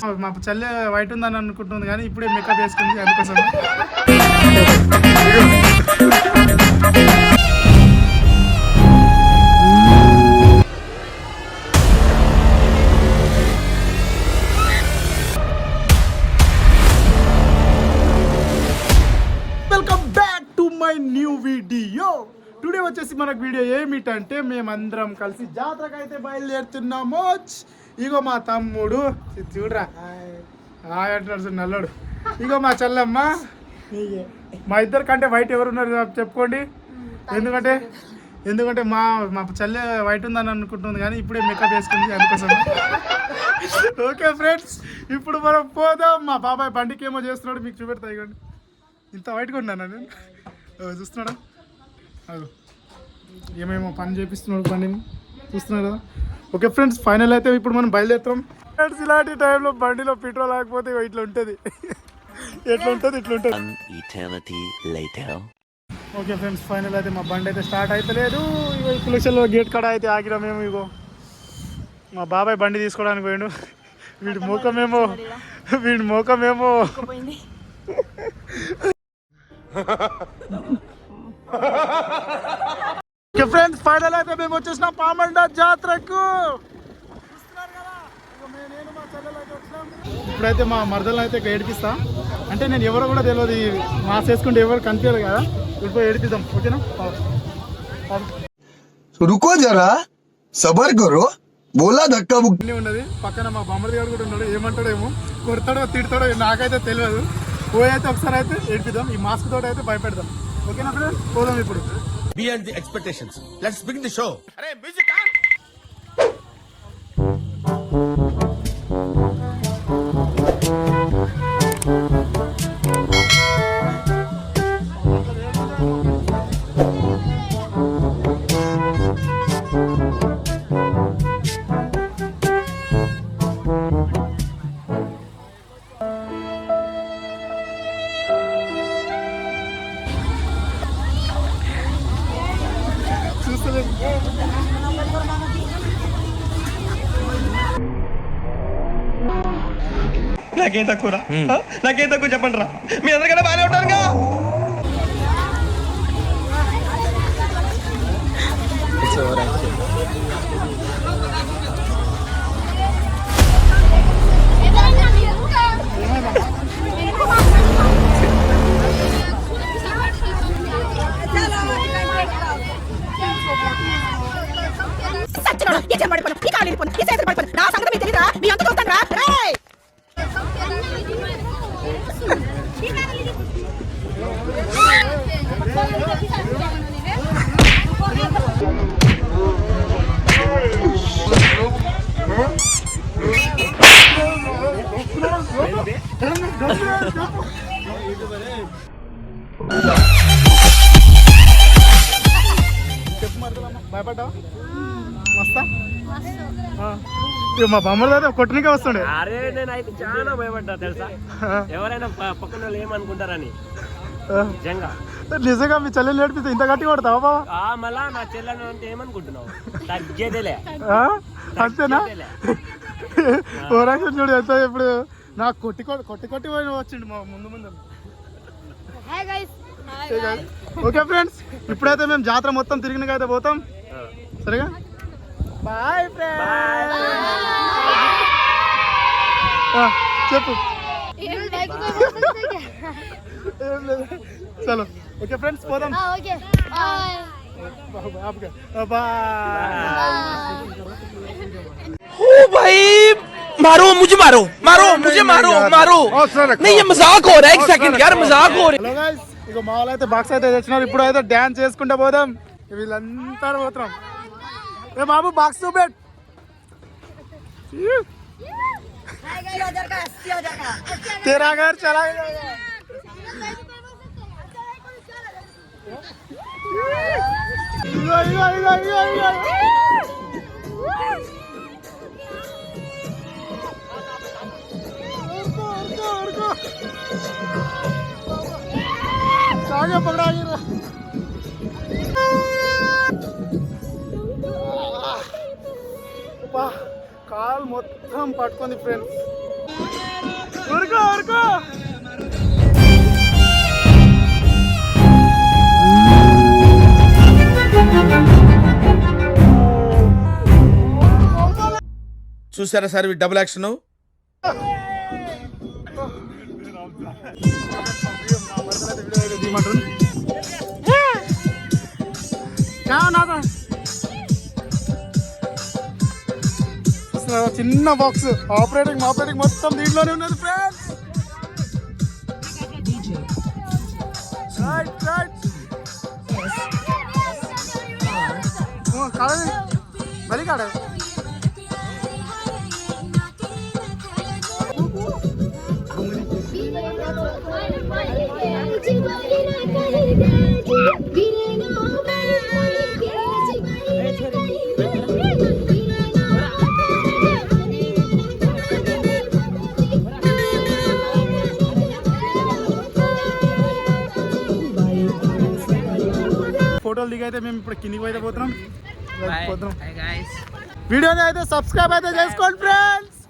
మా చెల్లె వైట్ ఉందని అనుకుంటుంది కానీ ఇప్పుడే మేకప్ వేసుకుంది అందుకోసం. Welcome back to my new video. Today వచ్చేసి మనకు వీడియో ఏమిటంటే మేమందరం కలిసి జాతరకు అయితే బయలుదేరుతున్నాము. ఇగో మా తమ్ముడు చూడరా అంటాడు నల్లోడు. ఇగో మా చెల్లెమ్మ. మా ఇద్దరు కంటే వైట్ ఎవరున్నారు చెప్పుకోండి. ఎందుకంటే మా చెల్లె వైట్ ఉందని అనుకుంటుంది కానీ ఇప్పుడే మేకప్ వేసుకుంది అందుకోసం. ఓకే ఫ్రెండ్స్, ఇప్పుడు మనం పోదాం. మా బాబాయ్ బండికి ఏమో చేస్తున్నాడు, మీకు చూపెడతా. ఇవ్వండి, ఇంత వైట్గా ఉన్నాను నేను. చూస్తున్నాడా ఏమేమో పని చేపిస్తున్నాడు బండిని, చూస్తున్నారు కదా. ఓకే ఫ్రెండ్స్, ఫైనల్ అయితే ఇప్పుడు మనం బయలుదేరుతాం. ఫ్రెండ్స్, ఇలాంటి టైంలో బండిలో పెట్రోల్ ఆగిపోతే ఇట్లా ఉంటుంది. ఇట్లా ఉంటుంది. ఓకే ఫ్రెండ్స్, ఫైనల్ అయితే మా బండి అయితే స్టార్ట్ అయితే లేదు. కులక్షల్లో గేట్ కాడ అయితే ఆగిరా మేము. ఇగో మా బాబాయ్ బండి తీసుకోవడానికి పోయిండు. వీడి మోకమేమో ఓకే ఫ్రెండ్స్, ఫైనల్ అయితే మేము వచ్చేసినాం పామండ జాతరకు. ఇప్పుడైతే మా మరదలు అయితే ఏడిపిస్తా. అంటే నేను ఎవరో కూడా తెలియదు, మాస్ వేసుకుంటే ఎవరు కనిపించదు కదా. ఇప్పుడు ఏడిపిద్దాం, ఓకేనా? రుకో జరా సబర్ కరో బోలా ధక్కా బుక్కి ఉన్నది. పక్కన మా బొమ్మడి గారు కూడా ఉన్నాడు. ఏమంటాడేమో, కొడతాడో తిడతాడో నాకైతే తెలియదు. పోయితే ఒకసారి అయితే ఏడిపిద్దాం. ఈ మాస్క్ తోటి అయితే భయపెడదాం. ఓకేనా ఫ్రెండ్స్, పోదాం ఇప్పుడు. Beyond the expectations. Let's begin the show. Hey, music on. నాకేం తక్కువ చెప్పండి రా, మీ అందరికన్నా బాగానే ఉంటారుగా. భయపడ్డా మస్తా. మా బొమ్మలు కొట్టనికే వస్తుండే. అరే నేను అయితే చాలా భయపడ్డా తెలుసా, ఎవరైనా పక్కన వాళ్ళు ఏమనుకుంటారని. నిజంగా మీ చెల్లెలు నేర్పిస్తే ఇంత గట్టి కొడతావా బాబా? మళ్ళా నా చెల్లెలు అంటే ఏమనుకుంటున్నావు, తగ్గేదేలే. అంతేనా? ఓరాక్షన్ చూడు ఎంత. ఇప్పుడు నాకు కొట్టి పోయిన వచ్చిండు మా ముందు. ఓకే ఫ్రెండ్స్, ఇప్పుడైతే మేము జాతర మొత్తం తిరిగినగా అయితే పోతాం. సరేగా, బాయ్ ఫ్రెండ్స్. చెప్పు. చలో ఓకే ఫ్రెండ్స్, పోదాం. मारो मुझे मारो नहीं, ये मजाक हो रहा है. एक सेकंड यार, मजाक हो रहा है. హలో గైస్, ఇక మా వాళ్ళు అయితే బాక్స్ అయితే తెచ్చినారు. ఇప్పుడు అయితే డాన్స్ చేసుకుంటూ పోదాం. వీళ్ళంతా పోతాం. ఏ బాబు, బాక్స్ చూపెట్. तेरा घर चला गया. पकड़ा కాలు మొత్తం పట్టుకుంది ఫ్రెండ్స్. ఊరుకో ఊరుకో. చూసారా సార్ ఈ డబుల్ యాక్షన్? చిన్న బాక్స్ ఆపరేటింగ్ మొత్తం దీంట్లోనే ఉన్నది ఫ్రెండ్స్. కాడది బలి కాడ ఫోటోలు దిగైతే మేము ఇప్పుడు కిందికి అయితే పోతున్నాం. వీడియోని అయితే సబ్స్క్రైబ్ అయితే చేసుకోండి ఫ్రెండ్స్.